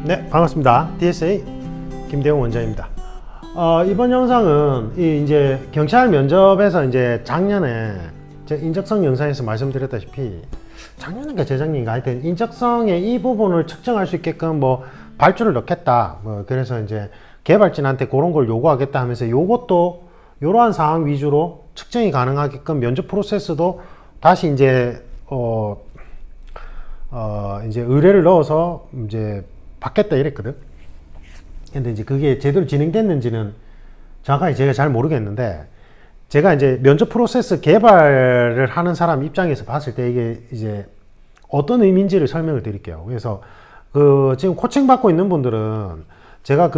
네, 반갑습니다. DSA 김대웅 원장입니다. 이번 영상은 이제 경찰 면접에서 이제 작년에 제 인적성 영상에서 말씀드렸다시피 작년인가 재작년인가 하여튼 인적성의 이 부분을 측정할 수 있게끔 뭐 발주를 넣겠다. 그래서 이제 개발진한테 그런 걸 요구하겠다 하면서 요것도 이러한 상황 위주로 측정이 가능하게끔 면접 프로세스도 다시 이제 이제 의뢰를 넣어서 이제 받겠다 이랬거든. 근데 이제 그게 제대로 진행됐는지는 정확하게 제가 잘 모르겠는데, 제가 이제 면접 프로세스 개발을 하는 사람 입장에서 봤을 때 이게 이제 어떤 의미인지를 설명을 드릴게요. 그래서 지금 코칭 받고 있는 분들은 제가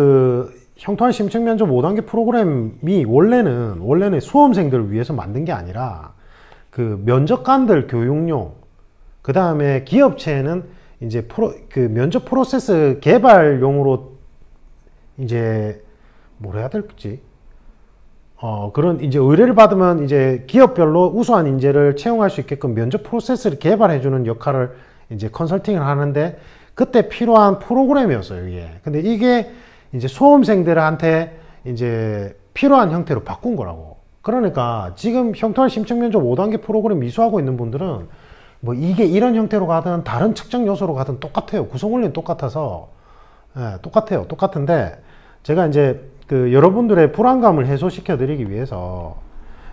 형통한 심층 면접 5단계 프로그램이 원래는 수험생들을 위해서 만든 게 아니라 면접관들 교육용, 그 다음에 기업체는 이제 면접 프로세스 개발용으로 이제 뭘 해야 될지, 그런 이제 의뢰를 받으면 이제 기업별로 우수한 인재를 채용할 수 있게끔 면접 프로세스를 개발해주는 역할을 이제 컨설팅을 하는데, 그때 필요한 프로그램이었어요, 이게. 근데 이게 이제 수험생들한테 이제 필요한 형태로 바꾼 거라고. 그러니까 지금 형통한 심층 면접 5단계 프로그램 미수하고 있는 분들은 뭐 이게 이런 형태로 가든 다른 측정 요소로 가든 똑같아요. 구성 원리는 똑같아서, 똑같은데, 제가 이제 여러분들의 불안감을 해소시켜 드리기 위해서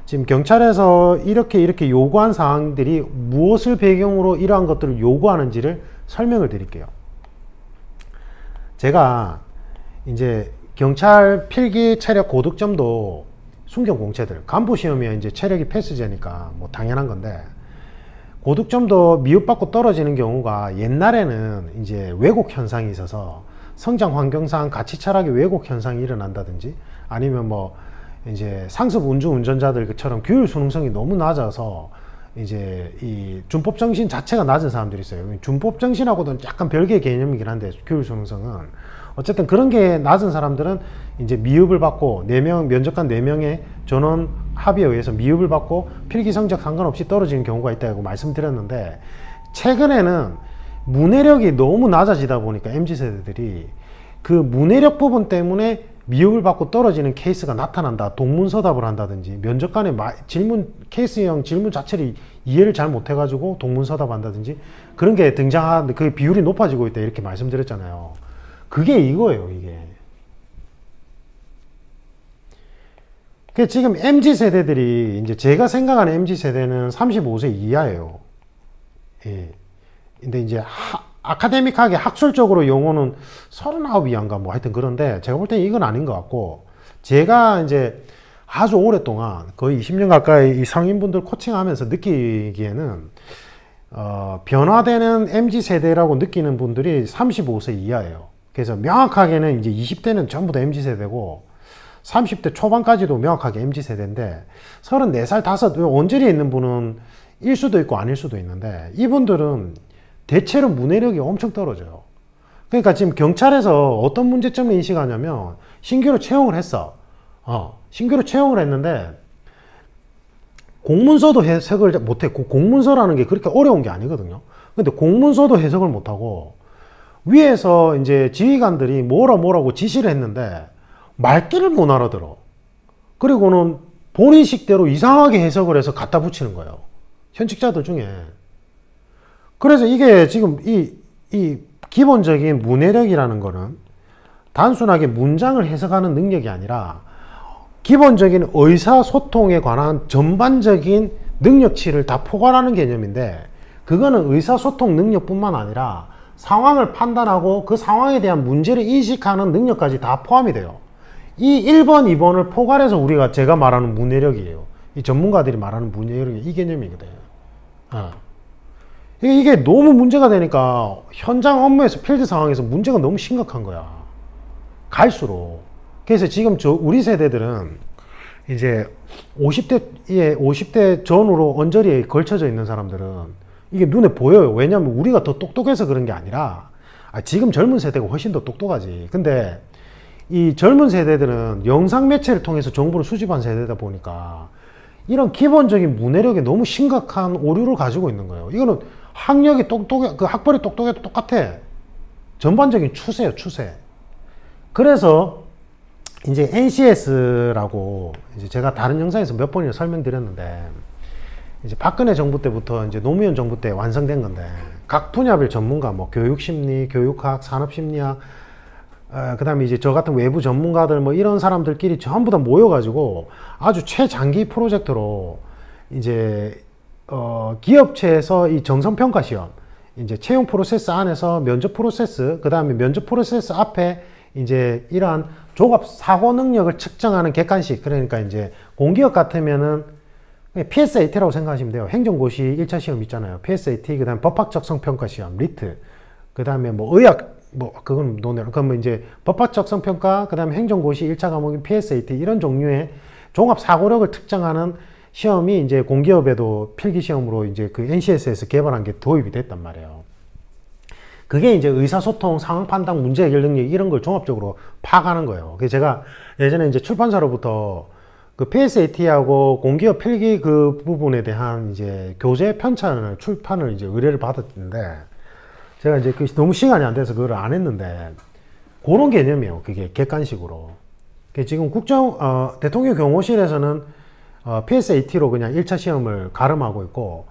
지금 경찰에서 이렇게 요구한 사항들이 무엇을 배경으로 이러한 것들을 요구하는지를 설명을 드릴게요. 제가 이제 경찰 필기 체력 고득점도 순경 공채들 간부 시험이 이제 체력이 패스제니까 뭐 당연한 건데, 고득점도 미흡받고 떨어지는 경우가 옛날에는 이제 왜곡 현상이 있어서 성장 환경상 가치 철학의 왜곡 현상이 일어난다든지, 아니면 뭐 이제 상습 운전자들처럼 규율 수능성이 너무 낮아서 이제 이 준법 정신 자체가 낮은 사람들이 있어요. 준법 정신하고는 약간 별개의 개념이긴 한데, 규율 수능성은 어쨌든 그런 게 낮은 사람들은 이제 미흡을 받고 면접관 4명의 전원 합의에 의해서 미흡을 받고 필기 성적 상관없이 떨어지는 경우가 있다고 말씀드렸는데, 최근에는 문해력이 너무 낮아지다 보니까 MZ세대들이 그 문해력 부분 때문에 미흡을 받고 떨어지는 케이스가 나타난다. 동문서답을 한다든지, 면접관의 케이스형 질문 자체를 이해를 잘 못해가지고 동문서답 한다든지, 그런 게 등장하는데 그 비율이 높아지고 있다 이렇게 말씀드렸잖아요. 그게 이거예요, 이게. 지금 MZ세대들이, 이제 제가 생각하는 MZ세대는 35세 이하예요. 예. 근데 이제 아카데믹하게 학술적으로 용어는 39 이하인가 뭐 하여튼 그런데, 제가 볼 때 이건 아닌 것 같고, 제가 이제 아주 오랫동안 거의 20년 가까이 이 성인분들 코칭하면서 느끼기에는 변화되는 MZ세대라고 느끼는 분들이 35세 이하예요. 그래서 명확하게는 이제 20대는 전부 다 MZ세대고 30대 초반까지도 명확하게 MZ세대인데, 34살, 5 언저리에 있는 분은 일 수도 있고 아닐 수도 있는데, 이분들은 대체로 문해력이 엄청 떨어져요. 그러니까 지금 경찰에서 어떤 문제점을 인식하냐면, 신규로 채용을 했어. 신규로 채용을 했는데 공문서도 해석을 못해. 공문서라는 게 그렇게 어려운 게 아니거든요. 근데 공문서도 해석을 못하고, 위에서 이제 지휘관들이 뭐라고 지시를 했는데 말귀를 못 알아들어. 그리고는 본인 식대로 이상하게 해석을 해서 갖다 붙이는 거예요, 현직자들 중에. 그래서 이게 지금 이 기본적인 문해력이라는 거는 단순하게 문장을 해석하는 능력이 아니라 기본적인 의사소통에 관한 전반적인 능력치를 다 포괄하는 개념인데, 그거는 의사소통 능력뿐만 아니라 상황을 판단하고 그 상황에 대한 문제를 인식하는 능력까지 다 포함이 돼요. 이 1번, 2번을 포괄해서 제가 말하는 문해력이에요. 이 전문가들이 말하는 문해력이 이 개념이거든요. 이게 너무 문제가 되니까 현장 업무에서 필드 상황에서 문제가 너무 심각한 거야, 갈수록. 그래서 지금 우리 세대들은 이제 50대 전후로 언저리에 걸쳐져 있는 사람들은 이게 눈에 보여요. 왜냐하면 우리가 더 똑똑해서 그런 게 아니라, 지금 젊은 세대가 훨씬 더 똑똑하지. 근데 이 젊은 세대들은 영상 매체를 통해서 정보를 수집한 세대다 보니까 이런 기본적인 문해력에 너무 심각한 오류를 가지고 있는 거예요. 이거는 학력이 학벌이 똑똑해도 똑같아. 전반적인 추세예요, 추세. 그래서 이제 NCS라고 이제 제가 다른 영상에서 몇 번이나 설명드렸는데, 이제 박근혜 정부 때부터 이제 노무현 정부 때 완성된 건데, 각 분야별 전문가, 뭐 교육심리, 교육학, 산업심리학, 그 다음에 이제 저 같은 외부 전문가들 뭐 이런 사람들끼리 전부 다 모여가지고 아주 최장기 프로젝트로 이제 기업체에서 이 정성평가 시험, 이제 채용 프로세스 안에서 면접 프로세스, 그 다음에 면접 프로세스 앞에 이제 이러한 종합 사고 능력을 측정하는 객관식, 그러니까 이제 공기업 같으면은 PSAT라고 생각하시면 돼요. 행정고시 1차 시험 있잖아요. PSAT, 그 다음에 법학적성평가 시험, 리트, 그 다음에 뭐 의학, 뭐 그건 논외로, 그러면 이제 법학적성평가, 그 다음에 행정고시 1차 과목인 PSAT, 이런 종류의 종합 사고력을 측정하는 시험이 이제 공기업에도 필기시험으로 이제 그 NCS에서 개발한 게 도입이 됐단 말이에요. 그게 이제 의사소통, 상황 판단, 문제 해결 능력, 이런 걸 종합적으로 파악하는 거예요. 그래서 제가 예전에 이제 출판사로부터 그 PSAT하고 공기업 필기 그 부분에 대한 이제 교재 편찬을, 출판을 이제 의뢰를 받았는데, 제가 이제 너무 시간이 안 돼서 그걸 안 했는데, 그런 개념이에요. 그게 객관식으로. 지금 대통령 경호실에서는 PSAT로 그냥 1차 시험을 가름하고 있고,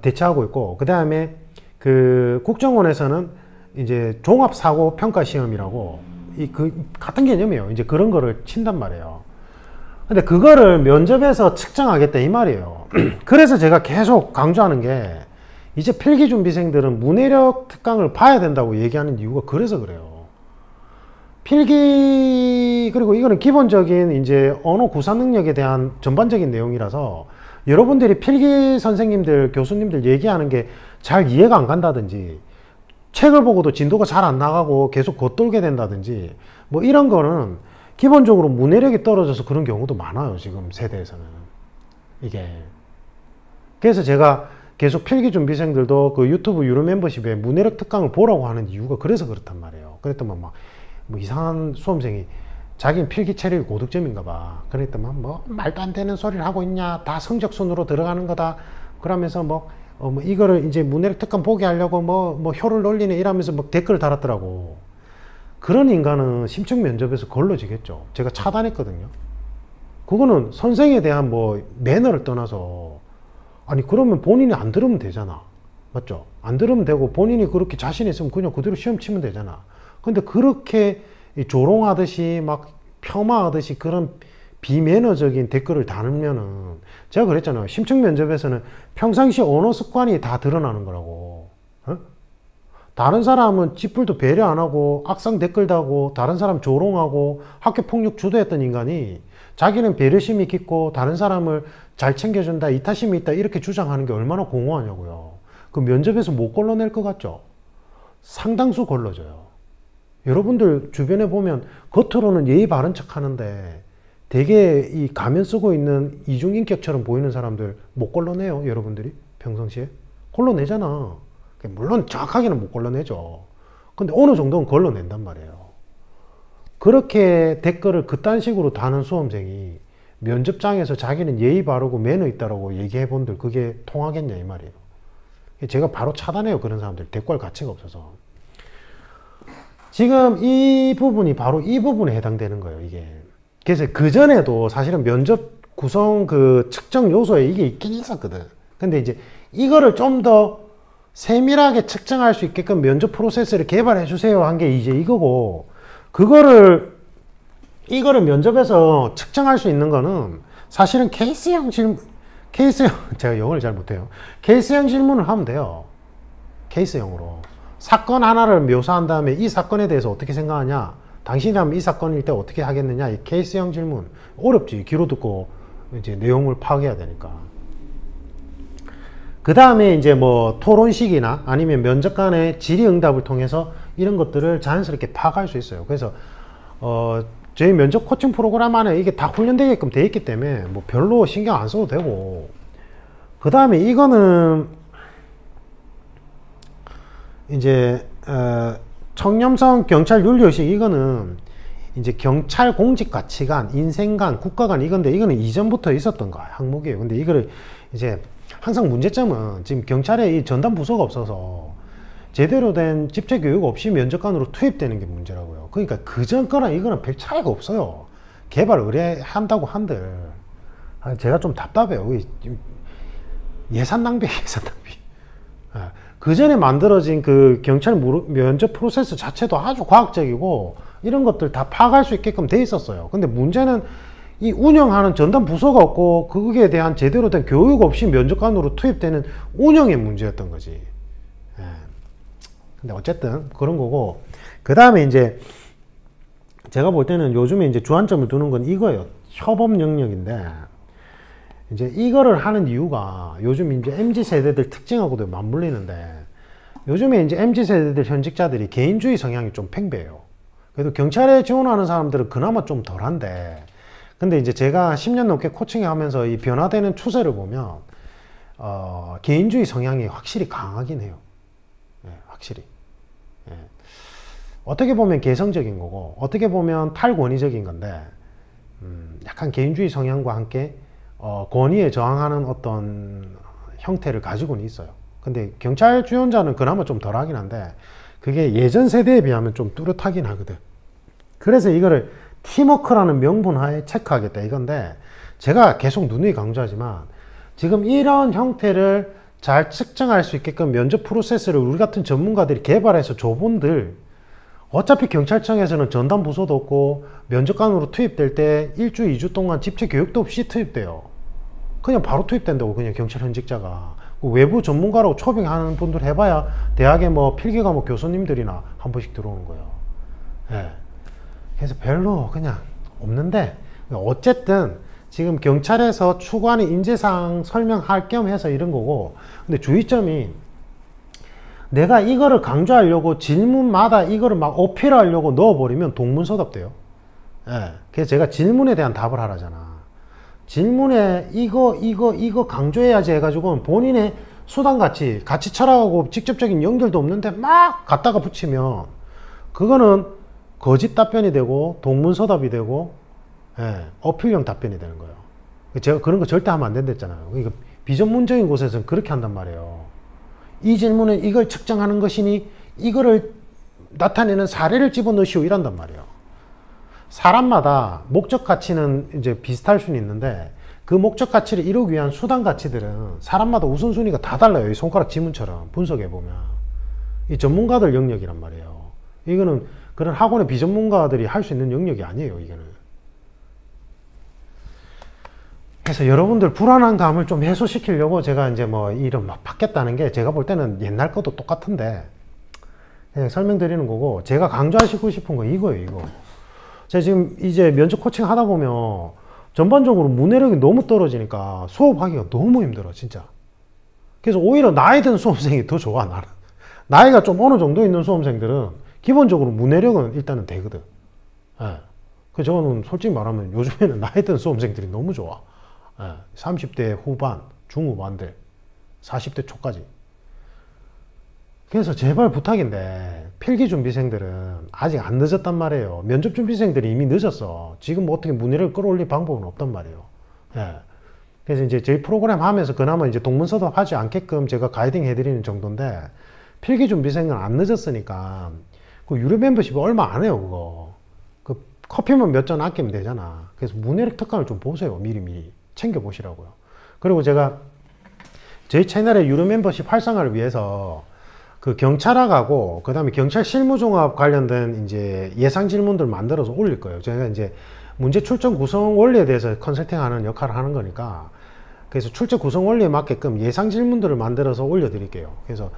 대체하고 있고, 그 다음에 그 국정원에서는 이제 종합사고평가시험이라고, 같은 개념이에요. 이제 그런 거를 친단 말이에요. 근데 그거를 면접에서 측정하겠다 이 말이에요. 그래서 제가 계속 강조하는 게, 이제 필기준비생들은 문해력 특강을 봐야 된다고 얘기하는 이유가 그래서 그래요. 필기, 그리고 이거는 기본적인 이제 언어 구사 능력에 대한 전반적인 내용이라서, 여러분들이 필기 선생님들, 교수님들 얘기하는 게 잘 이해가 안 간다든지, 책을 보고도 진도가 잘 안 나가고 계속 겉돌게 된다든지, 뭐 이런 거는 기본적으로 문해력이 떨어져서 그런 경우도 많아요, 지금 세대에서는. 이게. 그래서 제가 계속 필기준비생들도 그 유튜브 유료 멤버십에 문해력 특강을 보라고 하는 이유가 그래서 그렇단 말이에요. 그랬더만 뭐 이상한 수험생이 자기는 필기 체력이 고득점인가 봐. 그랬더만 뭐 말도 안 되는 소리를 하고 있냐, 다 성적 순으로 들어가는 거다. 그러면서 뭐 이거를 이제 문해력 특강 보게 하려고 뭐 혀를 놀리네 이러면서 막 댓글을 달았더라고. 그런 인간은 심층 면접에서 걸러지겠죠. 제가 차단했거든요. 그거는 선생에 대한 뭐 매너를 떠나서, 아니 그러면 본인이 안 들으면 되잖아. 맞죠? 안 들으면 되고 본인이 그렇게 자신 있으면 그냥 그대로 시험 치면 되잖아. 근데 그렇게 조롱하듯이 막 폄하하듯이 그런 비매너적인 댓글을 달으면은, 제가 그랬잖아요. 심층 면접에서는 평상시 언어 습관이 다 드러나는 거라고. 어? 다른 사람은 찌뿔도 배려 안 하고 악성 댓글 다고 다른 사람 조롱하고 학교 폭력 주도했던 인간이 자기는 배려심이 깊고 다른 사람을 잘 챙겨준다, 이타심이 있다, 이렇게 주장하는 게 얼마나 공허하냐고요. 그 면접에서 못 걸러낼 것 같죠? 상당수 걸러져요. 여러분들 주변에 보면 겉으로는 예의 바른 척 하는데 되게 이 가면 쓰고 있는 이중인격처럼 보이는 사람들 못 걸러내요, 여러분들이? 평상시에? 걸러내잖아. 물론 정확하게는 못 걸러내죠. 근데 어느 정도는 걸러낸단 말이에요. 그렇게 댓글을 그딴 식으로 다는 수험생이 면접장에서 자기는 예의 바르고 매너 있다라고 얘기해 본들 그게 통하겠냐 이 말이에요. 제가 바로 차단해요. 그런 사람들 대꾸할 가치가 없어서. 지금 이 부분이 바로 이 부분에 해당되는 거예요, 이게. 그래서 그전에도 사실은 면접 구성 그 측정 요소에 이게 있긴 있었거든. 근데 이제 이거를 좀 더 세밀하게 측정할 수 있게끔 면접 프로세스를 개발해 주세요 한 게 이제 이거고, 이거를 면접에서 측정할 수 있는 거는 사실은 케이스형 제가 영어를 잘 못해요. 케이스형 질문을 하면 돼요. 케이스형으로. 사건 하나를 묘사한 다음에 이 사건에 대해서 어떻게 생각하냐? 당신이라면 이 사건일 때 어떻게 하겠느냐? 이 케이스형 질문. 어렵지. 귀로 듣고 이제 내용을 파악해야 되니까. 그 다음에 이제 뭐 토론식이나 아니면 면접관의 질의응답을 통해서 이런 것들을 자연스럽게 파악할 수 있어요. 그래서 저희 면접 코칭 프로그램 안에 이게 다 훈련되게끔 돼 있기 때문에 뭐 별로 신경 안 써도 되고, 그 다음에 이거는 이제 청렴성 경찰 윤리의식, 이거는 이제 경찰 공직 가치관, 인생관, 국가관, 이건데 이거는 이전부터 있었던 거 항목이에요. 근데 이거를 이제 항상 문제점은 지금 경찰에 이 전담 부서가 없어서 제대로 된 집체 교육 없이 면접관으로 투입되는 게 문제라고요. 그러니까 그전 거랑 이거는 별 차이가 없어요. 개발 의뢰한다고 한들. 제가 좀 답답해요. 예산 낭비, 예산 낭비. 그 전에 만들어진 그 경찰 면접 프로세스 자체도 아주 과학적이고 이런 것들 다 파악할 수 있게끔 돼 있었어요. 근데 문제는 이 운영하는 전담 부서가 없고 그거에 대한 제대로 된 교육 없이 면접관으로 투입되는 운영의 문제였던 거지. 근데 어쨌든 그런 거고, 그 다음에 이제 제가 볼 때는 요즘에 이제 주안점을 두는 건 이거예요. 협업 영역인데, 이제 이거를 하는 이유가 요즘 이제 MZ 세대들 특징하고도 맞물리는데, 요즘에 이제 MZ 세대들 현직자들이 개인주의 성향이 좀 팽배해요. 그래도 경찰에 지원하는 사람들은 그나마 좀 덜한데, 근데 이제 제가 10년 넘게 코칭하면서 이 변화되는 추세를 보면 개인주의 성향이 확실히 강하긴 해요. 확실히. 어떻게 보면 개성적인 거고 어떻게 보면 탈권위적인 건데, 약간 개인주의 성향과 함께 권위에 저항하는 어떤 형태를 가지고는 있어요. 근데 경찰 지원자는 그나마 좀 덜하긴 한데 그게 예전 세대에 비하면 좀 뚜렷하긴 하거든. 그래서 이거를 팀워크라는 명분 하에 체크하겠다 이건데, 제가 계속 누누이 강조하지만 지금 이런 형태를 잘 측정할 수 있게끔 면접 프로세스를 우리 같은 전문가들이 개발해서 줘본들, 어차피 경찰청에서는 전담 부서도 없고 면접관으로 투입될 때 1주, 2주 동안 집체 교육도 없이 투입돼요. 그냥 바로 투입된다고. 그냥 경찰 현직자가 외부 전문가라고 초빙하는 분들 해봐야 대학에 뭐 필기 과목 교수님들이나 한 번씩 들어오는 거예요. 그래서 별로 그냥 없는데, 어쨌든 지금 경찰에서 추구하는 인재상 설명할 겸 해서 이런 거고, 근데 주의점이 내가 이거를 강조하려고 질문마다 이거를 막 어필하려고 넣어버리면 동문서답 돼요. 그래서 제가 질문에 대한 답을 하라잖아. 질문에 이거 강조해야지 해가지고 본인의 수단같이 같이 철학하고 직접적인 연결도 없는데 막 갖다가 붙이면 그거는 거짓 답변이 되고 동문서답이 되고 어필형 답변이 되는 거예요. 제가 그런 거 절대 하면 안 된다 했잖아요. 그러니까 비전문적인 곳에서는 그렇게 한단 말이에요. 이 질문은 이걸 측정하는 것이니 이거를 나타내는 사례를 집어넣으시오 이란단 말이에요. 사람마다 목적 가치는 이제 비슷할 수는 있는데 그 목적 가치를 이루기 위한 수단 가치들은 사람마다 우선순위가 다 달라요. 이 손가락 지문처럼 분석해 보면 이 전문가들 영역이란 말이에요. 이거는 그런 학원의 비전문가들이 할 수 있는 영역이 아니에요. 이거는. 그래서 여러분들 불안한 감을 좀 해소시키려고 제가 이제 뭐 이런 막 바뀌었다는 게 제가 볼 때는 옛날 것도 똑같은데 그냥 설명드리는 거고, 제가 강조하시고 싶은 거 이거예요. 이거 제가 지금 이제 면접 코칭 하다 보면 전반적으로 문해력이 너무 떨어지니까 수업하기가 너무 힘들어 진짜. 그래서 오히려 나이 든 수험생이 더 좋아. 나는 나이가 좀 어느 정도 있는 수험생들은 기본적으로 문해력은 일단은 되거든. 그래서 저는 솔직히 말하면 요즘에는 나이 든 수험생들이 너무 좋아. 30대 후반, 중후반들, 40대 초까지. 그래서 제발 부탁인데 필기준비생들은 아직 안 늦었단 말이에요. 면접준비생들이 이미 늦었어. 지금 뭐 어떻게 문해력을 끌어올릴 방법은 없단 말이에요. 그래서 이제 저희 프로그램 하면서 그나마 이제 동문서답 하지 않게끔 제가 가이딩 해드리는 정도인데, 필기준비생은 안 늦었으니까 그 유료 멤버십이 얼마 안 해요. 그거 그 커피만 몇 잔 아끼면 되잖아. 그래서 문해력 특강을 좀 보세요. 미리미리 챙겨보시라고요. 그리고 제가 저희 채널의 유료 멤버십 활성화를 위해서 그 경찰학하고 그 다음에 경찰 실무종합 관련된 이제 예상 질문들 만들어서 올릴 거예요. 제가 이제 문제 출제 구성 원리에 대해서 컨설팅하는 역할을 하는 거니까, 그래서 출제 구성 원리에 맞게끔 예상 질문들을 만들어서 올려드릴게요. 그래서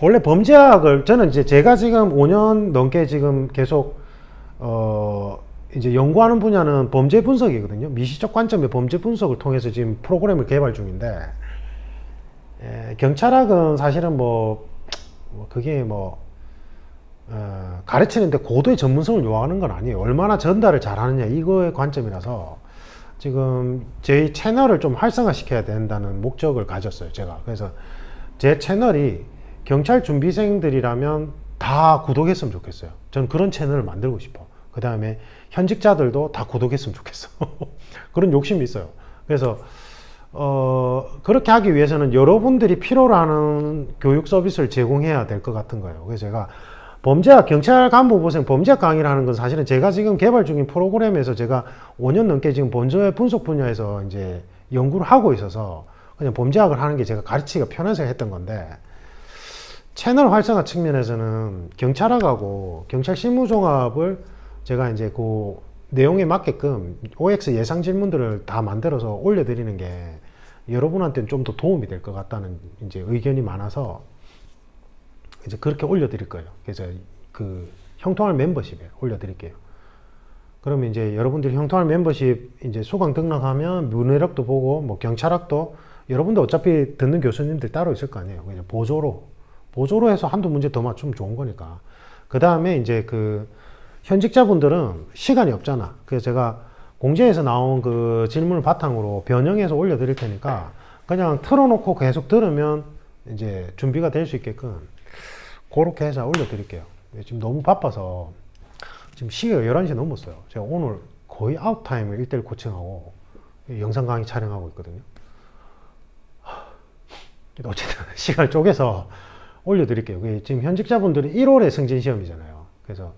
원래 범죄학을 저는 이제 제가 지금 5년 넘게 지금 계속 이제 연구하는 분야는 범죄 분석이거든요. 미시적 관점의 범죄 분석을 통해서 지금 프로그램을 개발 중인데, 경찰학은 사실은 그게 가르치는데 고도의 전문성을 요하는 건 아니에요. 얼마나 전달을 잘하느냐 이거의 관점이라서 지금 저희 채널을 좀 활성화 시켜야 된다는 목적을 가졌어요, 제가. 그래서 제 채널이 경찰 준비생들이라면 다 구독했으면 좋겠어요. 저는 그런 채널을 만들고 싶어. 그 다음에 현직자들도 다 구독했으면 좋겠어. 그런 욕심이 있어요. 그래서 그렇게 하기 위해서는 여러분들이 필요로 하는 교육 서비스를 제공해야 될 것 같은 거예요. 그래서 제가 범죄학, 경찰 간부보생 범죄학 강의를 하는 건 사실은 제가 지금 개발 중인 프로그램에서 제가 5년 넘게 지금 범죄 분석 분야에서 이제 연구를 하고 있어서 그냥 범죄학을 하는 게 제가 가르치기가 편해서 했던 건데, 채널 활성화 측면에서는 경찰학하고 경찰 실무종합을 제가 이제 그 내용에 맞게끔 OX 예상 질문들을 다 만들어서 올려드리는 게 여러분한테는 좀 더 도움이 될 것 같다는 이제 의견이 많아서 이제 그렇게 올려드릴 거예요. 그래서 그 형통할 멤버십에 올려드릴게요. 그러면 이제 여러분들이 형통할 멤버십 이제 수강 등록하면 문해력도 보고 뭐 경찰학도 여러분들 어차피 듣는 교수님들 따로 있을 거 아니에요. 그냥 보조로 해서 한두 문제 더 맞추면 좋은 거니까. 그 다음에 이제 그 현직자분들은 시간이 없잖아. 그래서 제가 공지에서 나온 그 질문을 바탕으로 변형해서 올려드릴 테니까 그냥 틀어놓고 계속 들으면 이제 준비가 될 수 있게끔 그렇게 해서 올려드릴게요. 지금 너무 바빠서 지금 시계가 11시 넘었어요. 제가 오늘 거의 아웃타임을 1:1 코칭하고 영상 강의 촬영하고 있거든요. 어쨌든 시간을 쪼개서 올려드릴게요. 지금 현직자분들이 1월에 승진 시험이잖아요. 그래서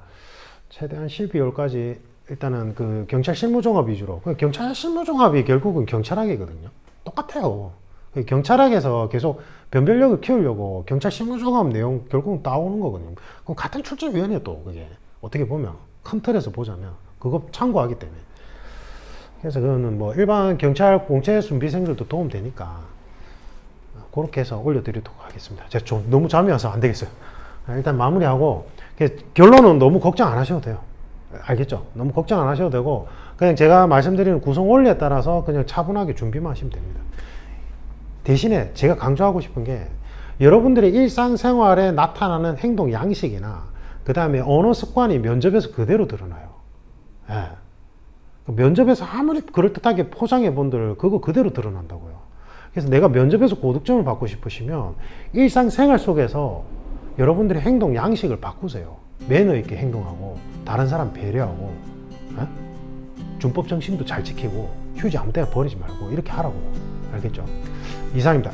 최대한 12월까지 일단은 그 경찰 실무종합 위주로. 경찰 실무종합이 결국은 경찰학이거든요. 똑같아요. 경찰학에서 계속 변별력을 키우려고 경찰 실무종합 내용 결국은 따오는 거거든요. 그럼 같은 출제위원회 또 그게 어떻게 보면 큰 틀에서 보자면 그거 참고하기 때문에. 그래서 그거는 뭐 일반 경찰 공채 준비생들도 도움 되니까 그렇게 해서 올려드리도록 하겠습니다. 제가 좀 너무 잠이 와서 안 되겠어요. 일단 마무리하고 결론은 너무 걱정 안 하셔도 돼요. 알겠죠? 너무 걱정 안 하셔도 되고 그냥 제가 말씀드리는 구성 원리에 따라서 그냥 차분하게 준비만 하시면 됩니다. 대신에 제가 강조하고 싶은 게 여러분들의 일상생활에 나타나는 행동 양식이나 그 다음에 언어 습관이 면접에서 그대로 드러나요. 예. 면접에서 아무리 그럴듯하게 포장해 본들 그거 그대로 드러난다고요. 그래서 내가 면접에서 고득점을 받고 싶으시면 일상생활 속에서 여러분들의 행동 양식을 바꾸세요. 매너 있게 행동하고 다른 사람 배려하고 준법 정신도 잘 지키고 휴지 아무 때나 버리지 말고 이렇게 하라고. 알겠죠? 이상입니다.